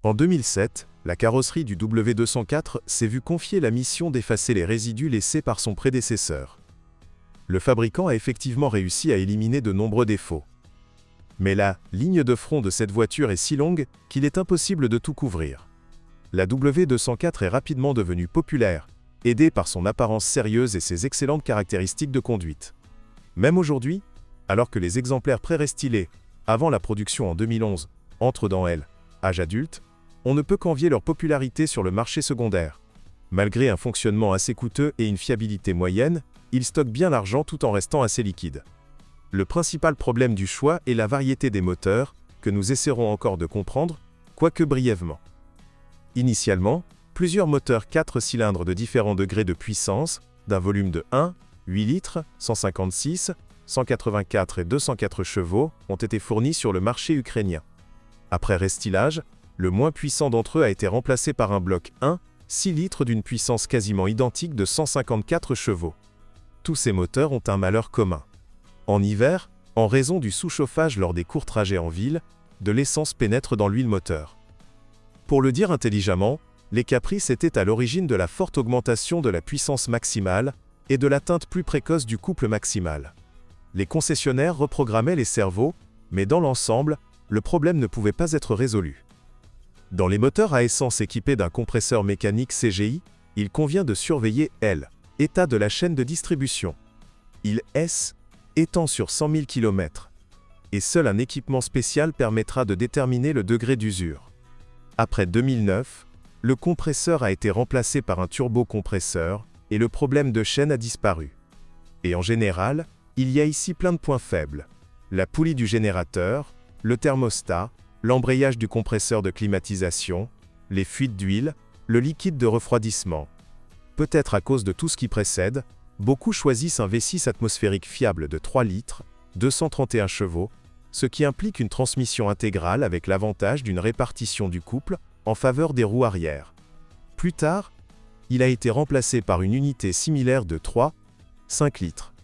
En 2007, la carrosserie du W204 s'est vue confier la mission d'effacer les résidus laissés par son prédécesseur. Le fabricant a effectivement réussi à éliminer de nombreux défauts. Mais la ligne de front de cette voiture est si longue qu'il est impossible de tout couvrir. La W204 est rapidement devenue populaire, aidée par son apparence sérieuse et ses excellentes caractéristiques de conduite. Même aujourd'hui, alors que les exemplaires pré-restylés, avant la production en 2011, entrent dans l'âge adulte, on ne peut qu'envier leur popularité sur le marché secondaire. Malgré un fonctionnement assez coûteux et une fiabilité moyenne, ils stockent bien l'argent tout en restant assez liquides. Le principal problème du choix est la variété des moteurs, que nous essaierons encore de comprendre, quoique brièvement. Initialement, plusieurs moteurs 4 cylindres de différents degrés de puissance, d'un volume de 1, 8 litres, 156, 184 et 204 chevaux, ont été fournis sur le marché ukrainien. Après restylage, le moins puissant d'entre eux a été remplacé par un bloc 1, 6 litres d'une puissance quasiment identique de 154 chevaux. Tous ces moteurs ont un malheur commun. En hiver, en raison du sous-chauffage lors des courts trajets en ville, de l'essence pénètre dans l'huile moteur. Pour le dire intelligemment, les caprices étaient à l'origine de la forte augmentation de la puissance maximale et de l'atteinte plus précoce du couple maximal. Les concessionnaires reprogrammaient les cerveaux, mais dans l'ensemble, le problème ne pouvait pas être résolu. Dans les moteurs à essence équipés d'un compresseur mécanique CGI, il convient de surveiller l'état de la chaîne de distribution. Il étend sur 100 000 km. Et seul un équipement spécial permettra de déterminer le degré d'usure. Après 2009, le compresseur a été remplacé par un turbocompresseur et le problème de chaîne a disparu. Et en général, il y a ici plein de points faibles. La poulie du générateur, le thermostat, l'embrayage du compresseur de climatisation, les fuites d'huile, le liquide de refroidissement. Peut-être à cause de tout ce qui précède, beaucoup choisissent un V6 atmosphérique fiable de 3 litres, 231 chevaux, ce qui implique une transmission intégrale avec l'avantage d'une répartition du couple en faveur des roues arrière. Plus tard, il a été remplacé par une unité similaire de 3,5 litres.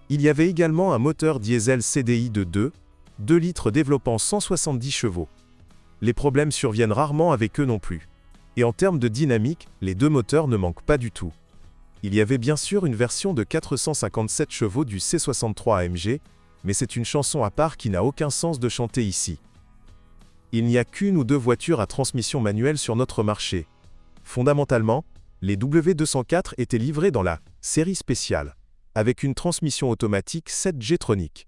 Il y avait également un moteur diesel CDI de 2 litres développant 170 chevaux. Les problèmes surviennent rarement avec eux non plus. Et en termes de dynamique, les deux moteurs ne manquent pas du tout. Il y avait bien sûr une version de 457 chevaux du C63 AMG, mais c'est une chanson à part qui n'a aucun sens de chanter ici. Il n'y a qu'une ou deux voitures à transmission manuelle sur notre marché. Fondamentalement, les W204 étaient livrés dans la série spéciale, avec une transmission automatique 7G-tronique.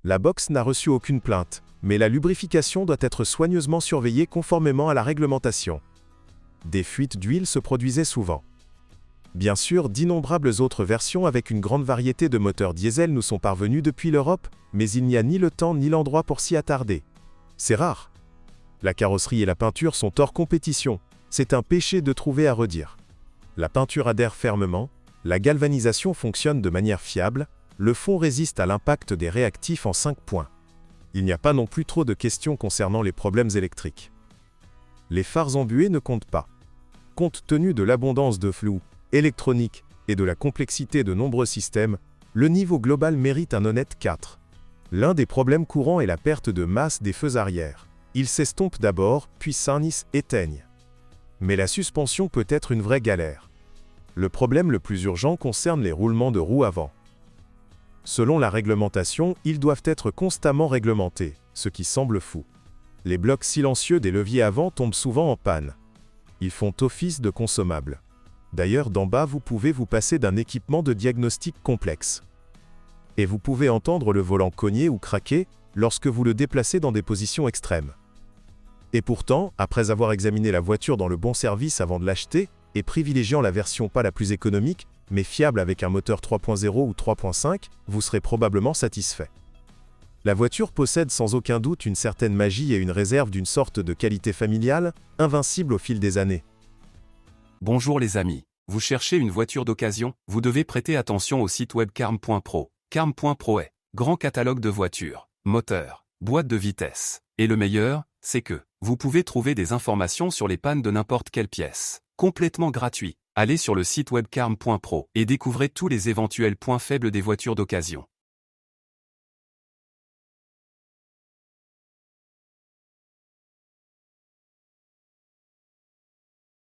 La box n'a reçu aucune plainte, mais la lubrification doit être soigneusement surveillée conformément à la réglementation. Des fuites d'huile se produisaient souvent. Bien sûr, d'innombrables autres versions avec une grande variété de moteurs diesel nous sont parvenues depuis l'Europe, mais il n'y a ni le temps ni l'endroit pour s'y attarder. C'est rare. La carrosserie et la peinture sont hors compétition, c'est un péché de trouver à redire. La peinture adhère fermement, la galvanisation fonctionne de manière fiable, le fond résiste à l'impact des réactifs en 5 points. Il n'y a pas non plus trop de questions concernant les problèmes électriques. Les phares embués ne comptent pas. Compte tenu de l'abondance de flou électronique et de la complexité de nombreux systèmes, le niveau global mérite un honnête 4. L'un des problèmes courants est la perte de masse des feux arrière. Ils s'estompent d'abord, puis s'éteignent. Mais la suspension peut être une vraie galère. Le problème le plus urgent concerne les roulements de roues avant. Selon la réglementation, ils doivent être constamment réglementés, ce qui semble fou. Les blocs silencieux des leviers avant tombent souvent en panne. Ils font office de consommables. D'ailleurs, d'en bas, vous pouvez vous passer d'un équipement de diagnostic complexe. Et vous pouvez entendre le volant cogner ou craquer lorsque vous le déplacez dans des positions extrêmes. Et pourtant, après avoir examiné la voiture dans le bon service avant de l'acheter, et privilégiant la version pas la plus économique, mais fiable avec un moteur 3.0 ou 3.5, vous serez probablement satisfait. La voiture possède sans aucun doute une certaine magie et une réserve d'une sorte de qualité familiale, invincible au fil des années. Bonjour les amis, vous cherchez une voiture d'occasion, vous devez prêter attention au site web carm.pro. Carm.pro est grand catalogue de voitures, moteurs, boîtes de vitesse. Et le meilleur, c'est que vous pouvez trouver des informations sur les pannes de n'importe quelle pièce. Complètement gratuit. Allez sur le site web carm.pro et découvrez tous les éventuels points faibles des voitures d'occasion.